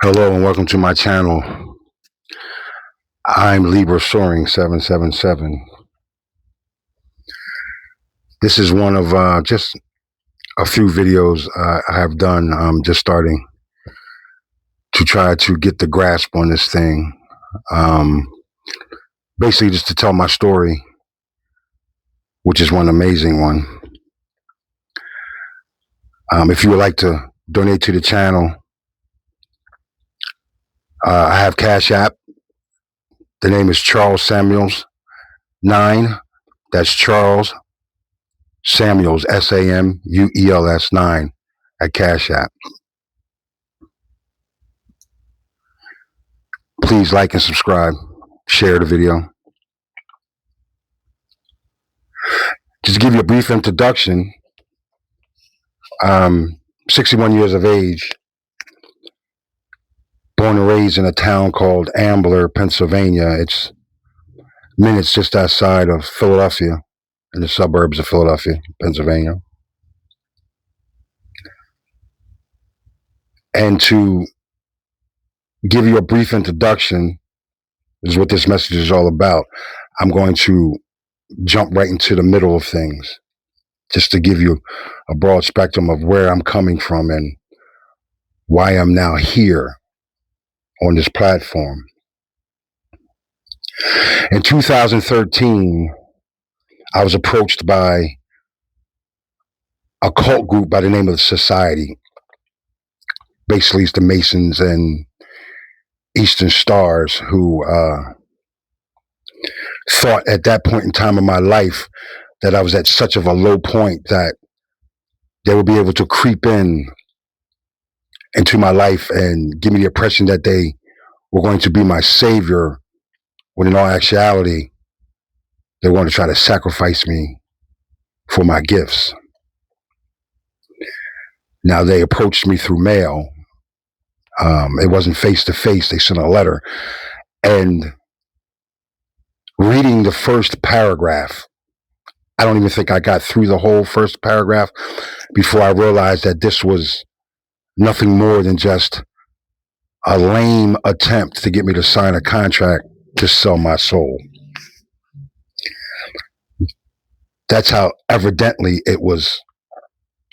Hello and welcome to my channel. I'm Libra Soaring 777. This is one of just a few videos I have done. I'm just starting to try to get the grasp on this thing. Basically just to tell my story, which is one amazing one. If you would like to donate to the channel, I have Cash App. The name is Charles Samuels 9. That's Charles Samuels, Samuels 9 at Cash App. Please like and subscribe. Share the video. Just to give you a brief introduction, 61 years of age, born and raised in a town called Ambler, Pennsylvania. It's minutes just outside of Philadelphia, in the suburbs of Philadelphia, Pennsylvania. And to give you a brief introduction, this is what this message is all about. I'm going to jump right into the middle of things, just to give you a broad spectrum of where I'm coming from and why I'm now here on this platform. In 2013, I was approached by a cult group by the name of the Society. Basically, it's the Masons and Eastern Stars who thought at that point in time in my life that I was at such of a low point that they would be able to creep into my life and give me the impression that they were going to be my savior, when in all actuality, they were going to try to sacrifice me for my gifts. Now, they approached me through mail. It wasn't face to face. They sent a letter. And reading the first paragraph, I don't even think I got through the whole first paragraph before I realized that this was nothing more than just a lame attempt to get me to sign a contract to sell my soul. That's how evidently it was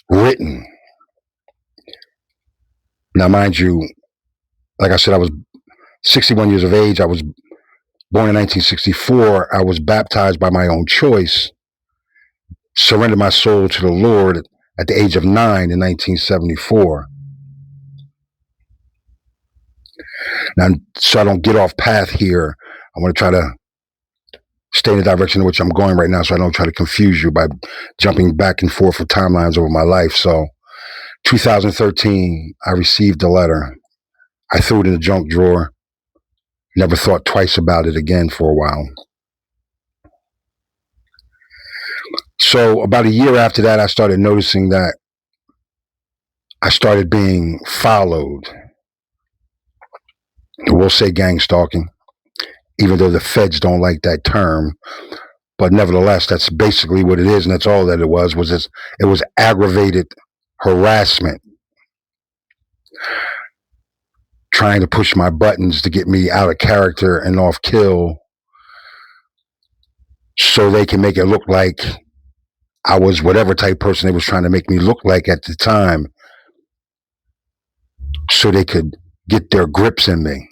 written. Now, mind you, like I said, I was 61 years of age. I was born in 1964. I was baptized by my own choice, surrendered my soul to the Lord at the age of 9 in 1974. Now, so I don't get off path here, I want to try to stay in the direction in which I'm going right now, so I don't try to confuse you by jumping back and forth for timelines over my life. So 2013, I received the letter. I threw it in the junk drawer. Never thought twice about it again for a while. So about a year after that, I started noticing that I started being followed. We'll say gang stalking, even though the feds don't like that term. But nevertheless, that's basically what it is, and that's all that it was it was aggravated harassment, trying to push my buttons to get me out of character and off kill so they can make it look like I was whatever type person they was trying to make me look like at the time, so they could get their grips in me.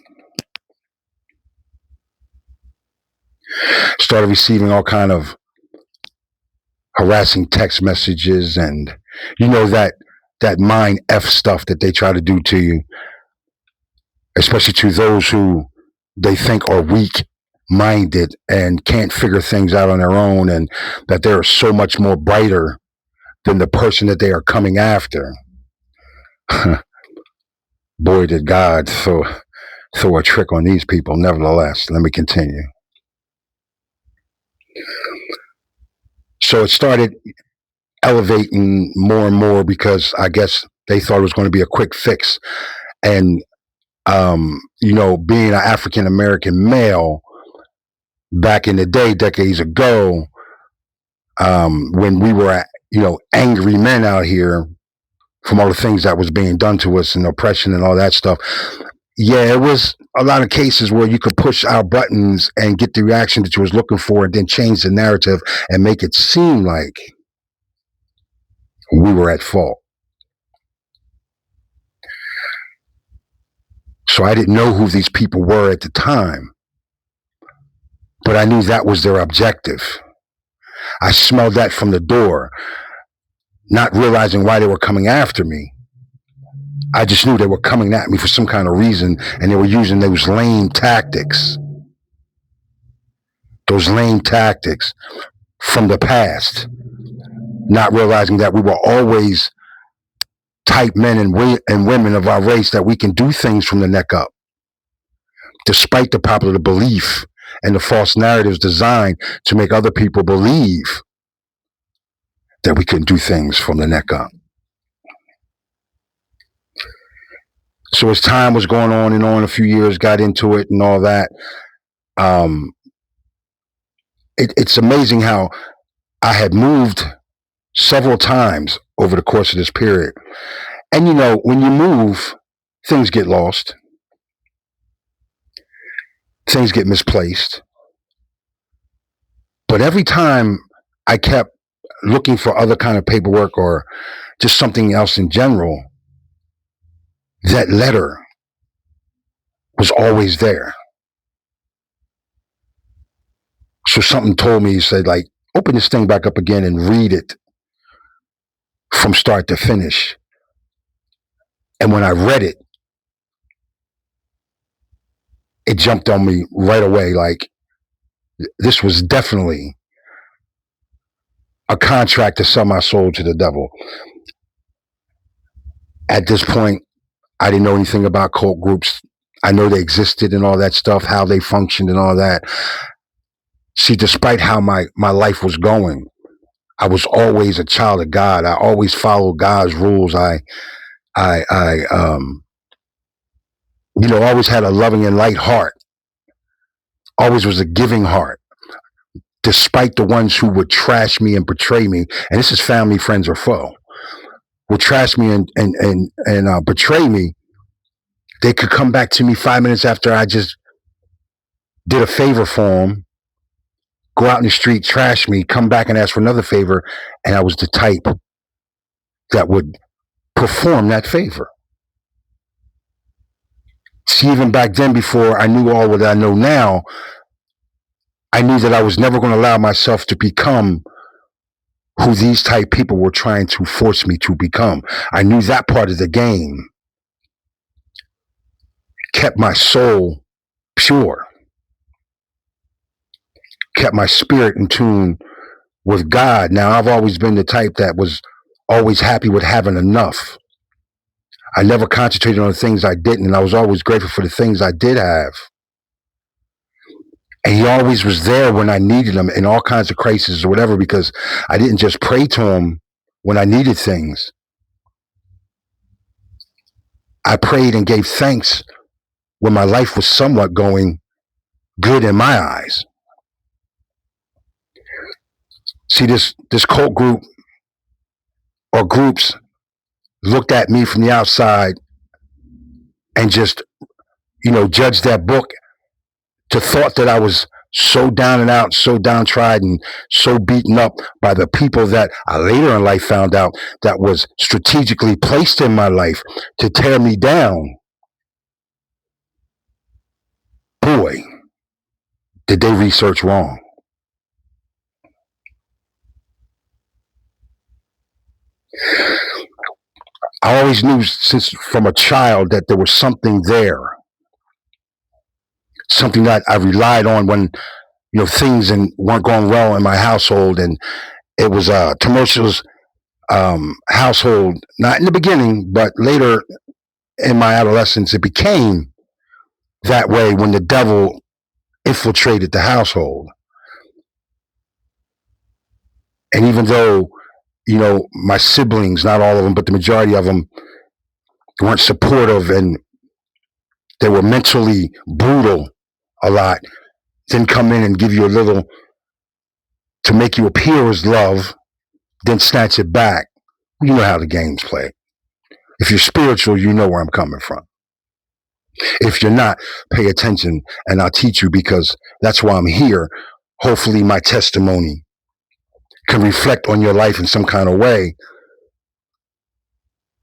Started receiving all kind of harassing text messages and, you know, that mind F stuff that they try to do to you, especially to those who they think are weak minded and can't figure things out on their own, and that they're so much more brighter than the person that they are coming after. Boy, did God throw a trick on these people. Nevertheless, let me continue. So it started elevating more and more because I guess they thought it was going to be a quick fix. And, you know, being an African-American male back in the day, decades ago, when we were, you know, angry men out here from all the things that was being done to us and oppression and all that stuff, Yeah, it was a lot of cases where you could push our buttons and get the reaction that you was looking for, and then change the narrative and make it seem like we were at fault. So I didn't know who these people were at the time, but I knew that was their objective. I smelled that from the door, not realizing why they were coming after me. I just knew they were coming at me for some kind of reason, and they were using those lame tactics. Those lame tactics from the past, not realizing that we were always type men and women of our race, that we can do things from the neck up, despite the popular belief and the false narratives designed to make other people believe that we couldn't do things from the neck up. So as time was going on and on, a few years got into it and all that, um, it's amazing how I had moved several times over the course of this period. And you know, when you move, things get lost, things get misplaced. But every time I kept looking for other kind of paperwork or just something else in general, that letter was always there. So something told me, said, like, open this thing back up again and read it from start to finish. And when I read it, it jumped on me right away. Like, this was definitely a contract to sell my soul to the devil. At this point, I didn't know anything about cult groups. I know they existed and all that stuff, how they functioned and all that. See, despite how my life was going, I was always a child of God. I always followed God's rules. I always had a loving and light heart. Always was a giving heart, despite the ones who would trash me and betray me. And this is family, friends, or foe. Would trash me and betray me. They could come back to me 5 minutes after I just did a favor for them, go out in the street, trash me, come back and ask for another favor, and I was the type that would perform that favor. See, even back then, before I knew all what I know now, I knew that I was never going to allow myself to become who these type people were trying to force me to become. I knew that part of the game kept my soul pure, kept my spirit in tune with God. Now, I've always been the type that was always happy with having enough. I never concentrated on the things I didn't, and I was always grateful for the things I did have. And he always was there when I needed him in all kinds of crises or whatever, because I didn't just pray to him when I needed things. I prayed and gave thanks when my life was somewhat going good in my eyes. See, this cult group or groups looked at me from the outside and just, judged that book to thought that I was so down and out, so downtrodden, so beaten up by the people that I later in life found out that was strategically placed in my life to tear me down. Boy, did they research wrong. I always knew since from a child that there was something there, something that I relied on when things weren't going well in my household, and it was a tumultuous household. Not in the beginning, but later in my adolescence, it became that way when the devil infiltrated the household. And even though my siblings, not all of them, but the majority of them, weren't supportive and they were mentally brutal a lot, then come in and give you a little to make you appear as love, then snatch it back. You know how the game's played. If you're spiritual, you know where I'm coming from. If you're not, pay attention and I'll teach you, because that's why I'm here. Hopefully my testimony can reflect on your life in some kind of way,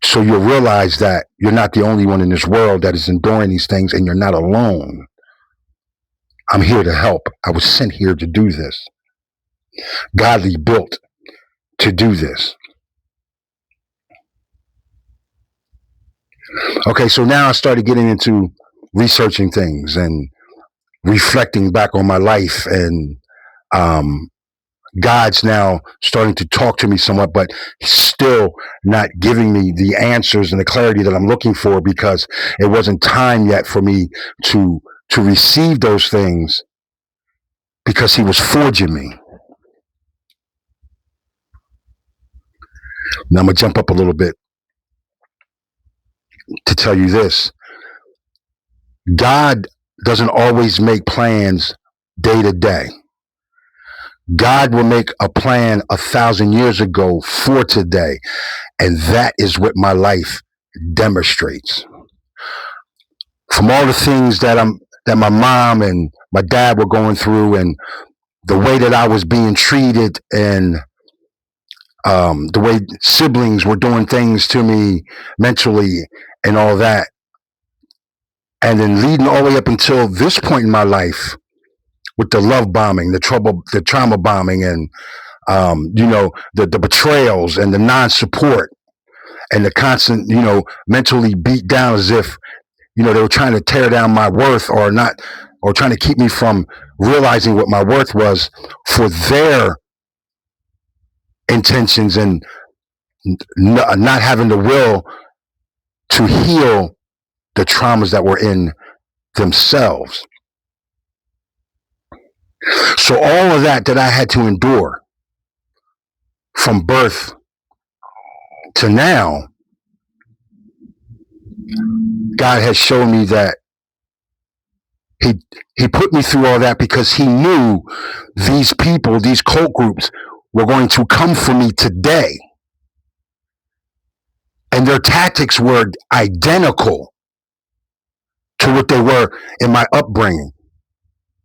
so you'll realize that you're not the only one in this world that is enduring these things, and you're not alone. I'm here to help. I was sent here to do this. Godly built to do this. Okay, so now I started getting into researching things and reflecting back on my life, and um, God's now starting to talk to me somewhat, but still not giving me the answers and the clarity that I'm looking for, because it wasn't time yet for me to receive those things, because he was forging me. Now I'm gonna jump up a little bit to tell you this. God doesn't always make plans day to day. God will make a plan 1,000 years ago for today. And that is what my life demonstrates. From all the things that my mom and my dad were going through, and the way that I was being treated, and the way siblings were doing things to me mentally and all that. And then leading all the way up until this point in my life, with the love bombing, the trauma bombing, and the betrayals and the non-support and the constant, mentally beat down, as if, they were trying to tear down my worth, or not, or trying to keep me from realizing what my worth was for their intentions, and not having the will to heal the traumas that were in themselves. So all of that I had to endure from birth to now, God has shown me that he put me through all that because he knew these people, these cult groups, were going to come for me today. And their tactics were identical to what they were in my upbringing.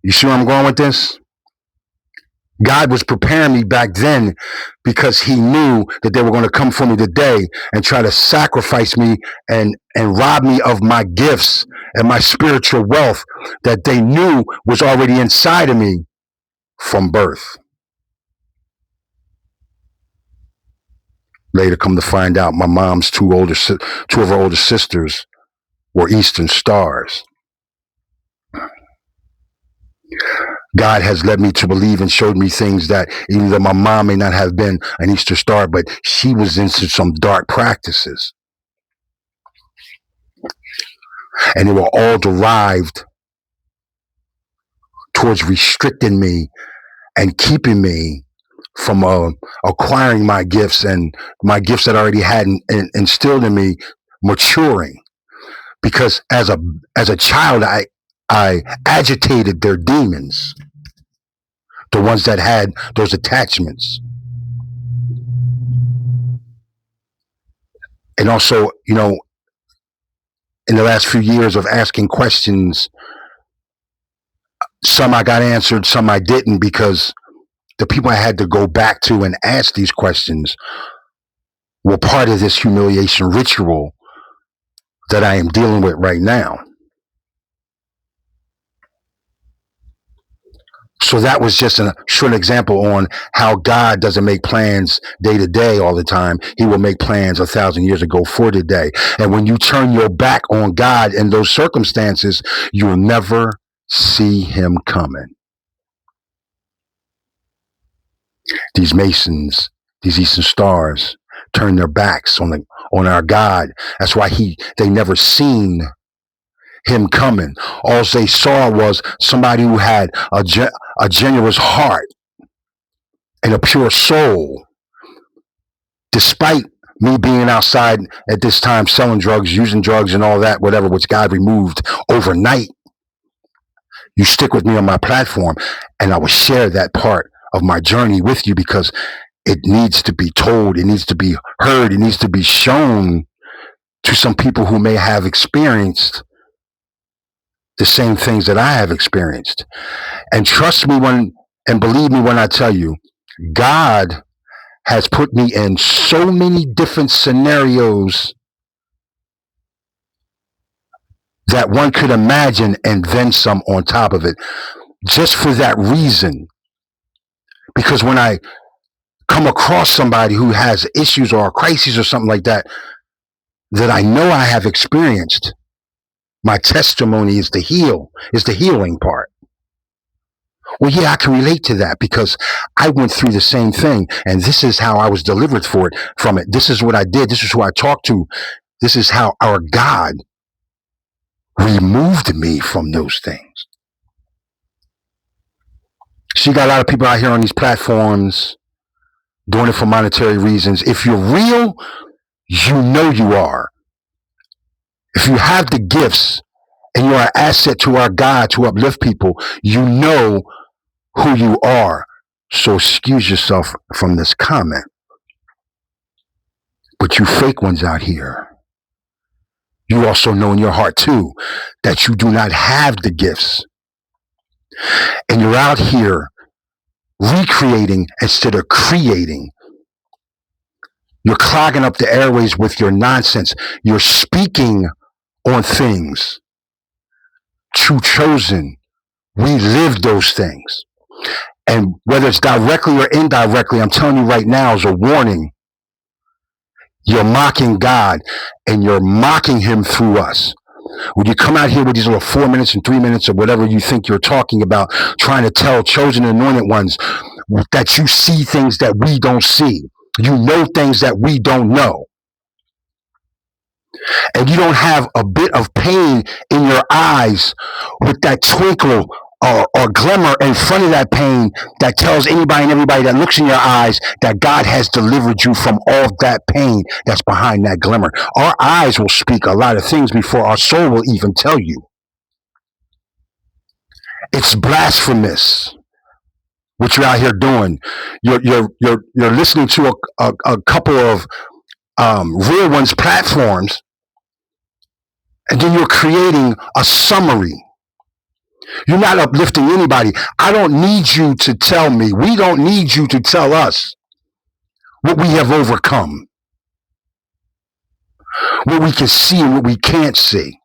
You see where I'm going with this? God was preparing me back then, because he knew that they were going to come for me today and try to sacrifice me and rob me of my gifts and my spiritual wealth that they knew was already inside of me from birth. Later, come to find out, my mom's two of her older sisters were Eastern Stars. God has led me to believe and showed me things that, even though my mom may not have been an Eastern Star, but she was into some dark practices. And they were all derived towards restricting me and keeping me from acquiring my gifts, and my gifts that I already had instilled in me maturing. Because as a child, I agitated their demons, the ones that had those attachments. And also, in the last few years of asking questions, some I got answered, some I didn't, because the people I had to go back to and ask these questions were part of this humiliation ritual that I am dealing with right now. So that was just a short example on how God doesn't make plans day to day all the time. He will make plans 1,000 years ago for today. And when you turn your back on God in those circumstances, you will never see him coming. These Masons, these Eastern Stars, turn their backs on our God. That's why they never seen him coming. All they saw was somebody who had a generous heart and a pure soul. Despite me being outside at this time selling drugs, using drugs and all that, whatever, which God removed overnight, you stick with me on my platform, and I will share that part of my journey with you, because it needs to be told, it needs to be heard, it needs to be shown to some people who may have experienced the same things that I have experienced. And trust me and believe me when I tell you, God has put me in so many different scenarios that one could imagine, and then some on top of it, just for that reason. Because when I come across somebody who has issues or a crisis or something like that, that I know I have experienced, my testimony is the healing part. Well, yeah, I can relate to that because I went through the same thing, and this is how I was delivered from it. This is what I did. This is who I talked to. This is how our God removed me from those things. So you got a lot of people out here on these platforms doing it for monetary reasons. If you're real, you know you are. If you have the gifts and you're an asset to our God to uplift people, you know who you are. So excuse yourself from this comment. But you fake ones out here, you also know in your heart too that you do not have the gifts. And you're out here recreating instead of creating. You're clogging up the airways with your nonsense. You're speaking on things. True chosen, we live those things. And whether it's directly or indirectly, I'm telling you right now as a warning, you're mocking God and you're mocking him through us. When you come out here with these little 4 minutes and 3 minutes or whatever you think you're talking about, trying to tell chosen and anointed ones that you see things that we don't see. You know things that we don't know. And you don't have a bit of pain in your eyes with that twinkle or glimmer in front of that pain that tells anybody and everybody that looks in your eyes that God has delivered you from all that pain that's behind that glimmer. Our eyes will speak a lot of things before our soul will even tell you. It's blasphemous what you're out here doing. You're listening to a couple of real ones platforms, and then you're creating a summary. You're not uplifting anybody. I don't need you to tell me. We don't need you to tell us what we have overcome, what we can see and what we can't see,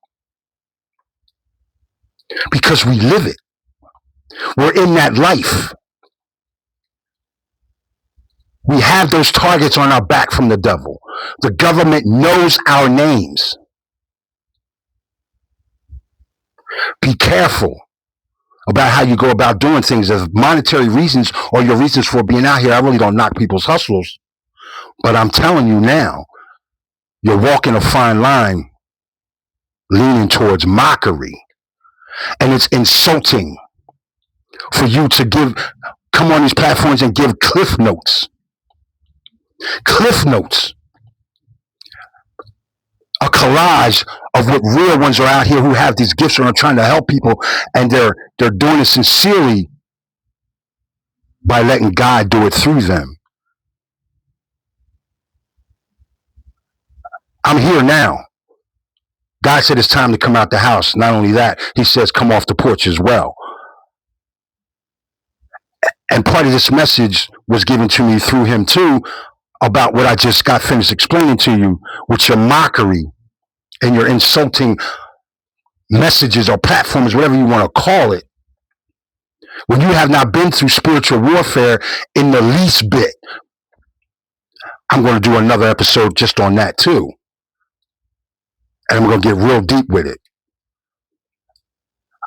because we live it. We're in that life. We have those targets on our back from the devil. The government knows our names. Be careful about how you go about doing things. As monetary reasons or your reasons for being out here, I really don't knock people's hustles. But I'm telling you now, you're walking a fine line leaning towards mockery. And it's insulting for you to come on these platforms and give cliff notes. Cliff notes. A collage of what real ones are out here who have these gifts and are trying to help people, and they're doing it sincerely by letting God do it through them. I'm here now. God said it's time to come out the house. Not only that, he says come off the porch as well. And part of this message was given to me through him too, about what I just got finished explaining to you, with your mockery and your insulting messages or platforms, whatever you want to call it, when you have not been through spiritual warfare in the least bit. I'm going to do another episode just on that too. And I'm going to get real deep with it.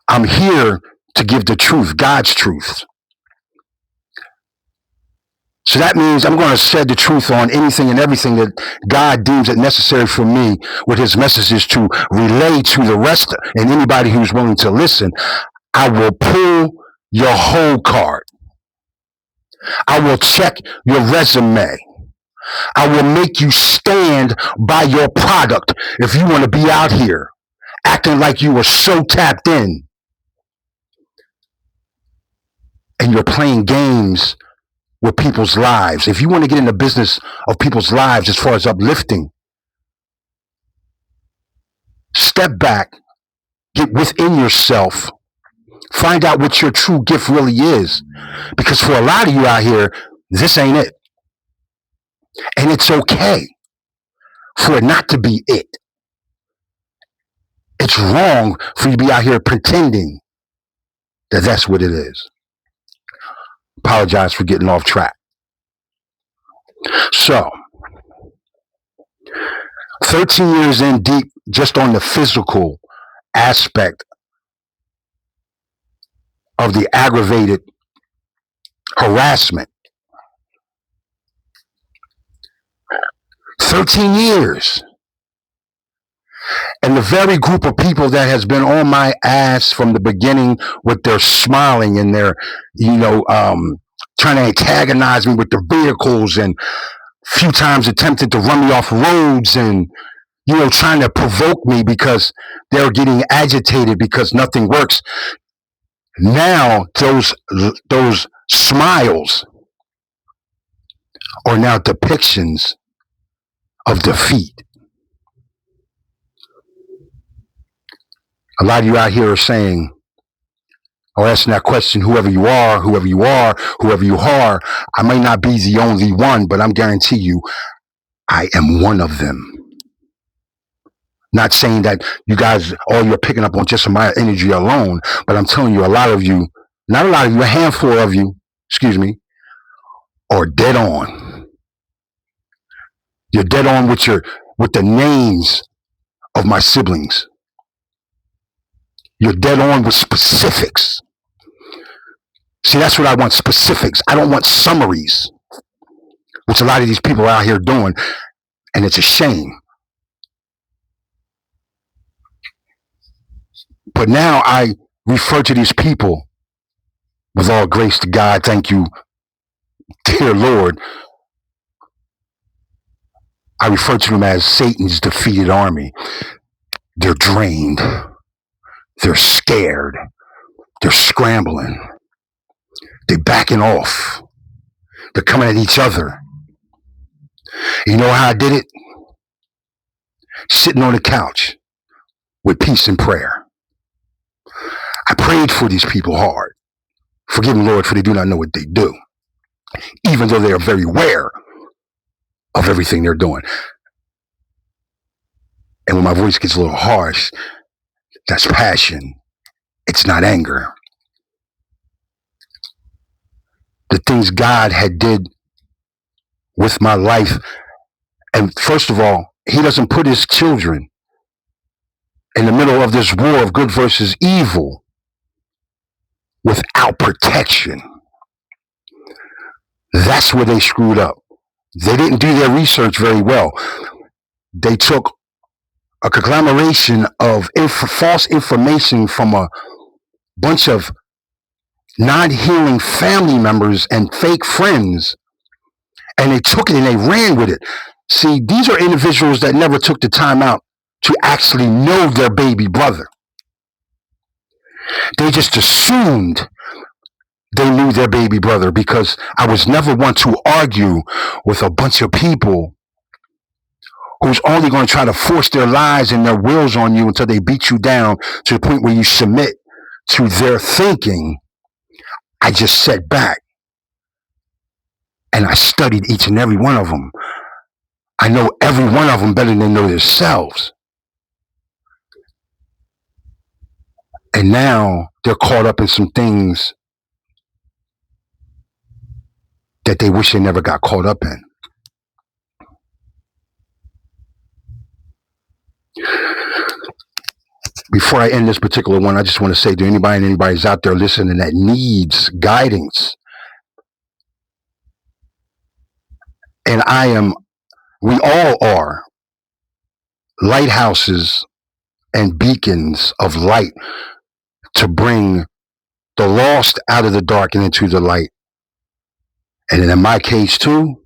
I'm here to give the truth, God's truth. So that means I'm going to shed the truth on anything and everything that God deems it necessary for me with his messages to relay to the rest and anybody who's willing to listen. I will pull your whole card. I will check your resume. I will make you stand by your product if you want to be out here acting like you were so tapped in and you're playing games with people's lives. If you want to get in the business of people's lives as far as uplifting, step back Get within yourself. Find out what your true gift really is. Because for a lot of you out here, this ain't it. And it's okay for it not to be it. It's wrong for you to be out here pretending that that's what it is. Apologize for getting off track. So, 13 years in deep, just on the physical aspect of the aggravated harassment. 13 years. And the very group of people that has been on my ass from the beginning with their smiling and their, trying to antagonize me with their vehicles, and a few times attempted to run me off roads and, trying to provoke me because they're getting agitated because nothing works. Now those smiles are now depictions of defeat. A lot of you out here are saying, or asking that question, whoever you are, I may not be the only one, but I'm guarantee you, I am one of them. Not saying that you guys, all you're picking up on just my energy alone, but I'm telling you, a handful of you, are dead on. You're dead on with the names of my siblings. You're dead on with specifics. See, that's what I want, specifics. I don't want summaries, which a lot of these people are out here doing, and it's a shame. But now I refer to these people with all grace to God. Thank you, dear Lord. I refer to them as Satan's defeated army. They're drained. They're scared. They're scrambling. They're backing off. They're coming at each other. You know how I did it? Sitting on the couch with peace and prayer. I prayed for these people hard. Forgive them, Lord, for they do not know what they do. Even though they are very aware of everything they're doing. And when my voice gets a little harsh, that's passion. It's not anger. The things God had did with my life. And first of all, he doesn't put his children in the middle of this war of good versus evil without protection. That's where they screwed up. They didn't do their research very well. They took a conglomeration of false information from a bunch of non-healing family members and fake friends, and they took it and they ran with it. See, these are individuals that never took the time out to actually know their baby brother. They just assumed they knew their baby brother, because I was never one to argue with a bunch of people who's only going to try to force their lies and their wills on you until they beat you down to the point where you submit to their thinking. I just sat back and I studied each and every one of them. I know every one of them better than they know themselves. And now they're caught up in some things that they wish they never got caught up in. Before I end this particular one, I just want to say to anybody's out there listening that needs guidance, and we all are lighthouses and beacons of light to bring the lost out of the dark and into the light. And in my case too,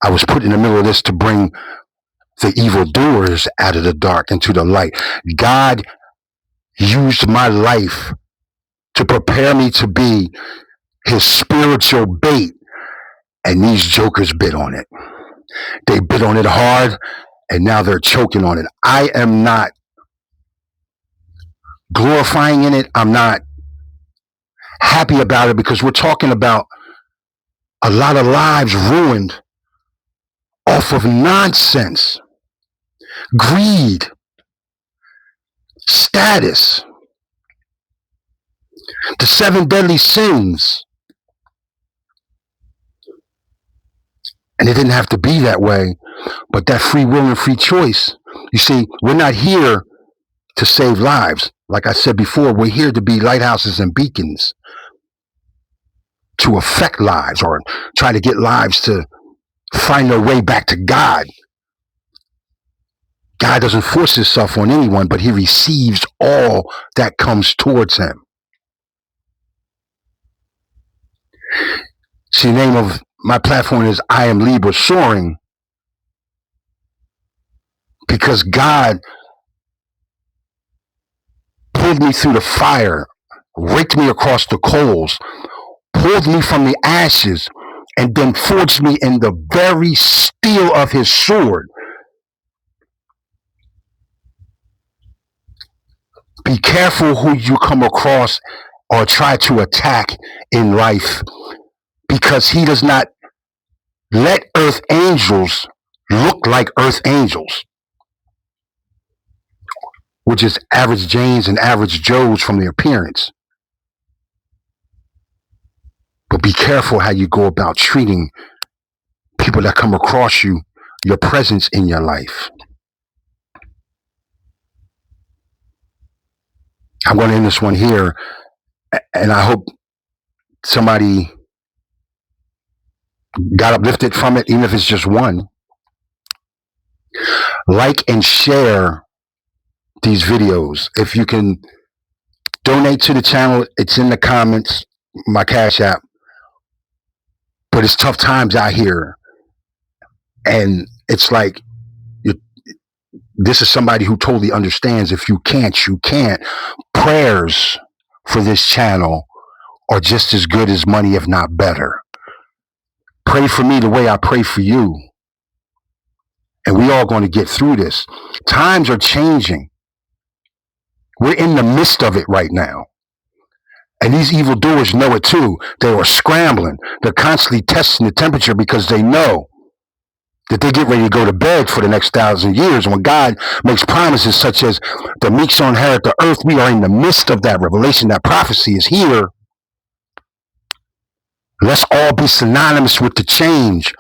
I was put in the middle of this to bring the evildoers out of the dark into the light. God used my life to prepare me to be his spiritual bait, and these jokers bit on it. They bit on it hard, and now they're choking on it. I am not glorifying in it. I'm not happy about it because we're talking about a lot of lives ruined off of nonsense, greed, status, the seven deadly sins. And it didn't have to be that way, but that free will and free choice. You see, we're not here to save lives. Like I said before, we're here to be lighthouses and beacons to affect lives or try to get lives to find their way back to God. God doesn't force himself on anyone, but he receives all that comes towards him. See, the name of my platform is I Am Libra Soaring, because God pulled me through the fire, raked me across the coals, pulled me from the ashes, and then forged me in the very steel of his sword. Be careful who you come across or try to attack in life, because he does not let earth angels look like earth angels, which is average Janes and average Joes from their appearance. But be careful how you go about treating people that come across you, your presence in your life. I'm going to end this one here, and I hope somebody got uplifted from it, even if it's just one. Like and share these videos. If you can donate to the channel, it's in the comments, my Cash App. But it's tough times out here. And it's like, this is somebody who totally understands. If you can't, you can't. Prayers for this channel are just as good as money, if not better. Pray for me the way I pray for you. And we all going to get through this. Times are changing. We're in the midst of it right now. And these evildoers know it too. They are scrambling. They're constantly testing the temperature because they know that they get ready to go to bed for the next 1,000 years. When God makes promises such as the meek shall inherit the earth, we are in the midst of that revelation. That prophecy is here. Let's all be synonymous with the change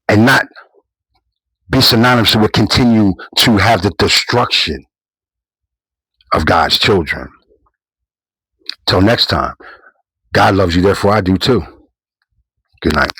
and not be synonymous with continue to have the destruction of God's children. Till next time, God loves you, therefore I do too. Good night.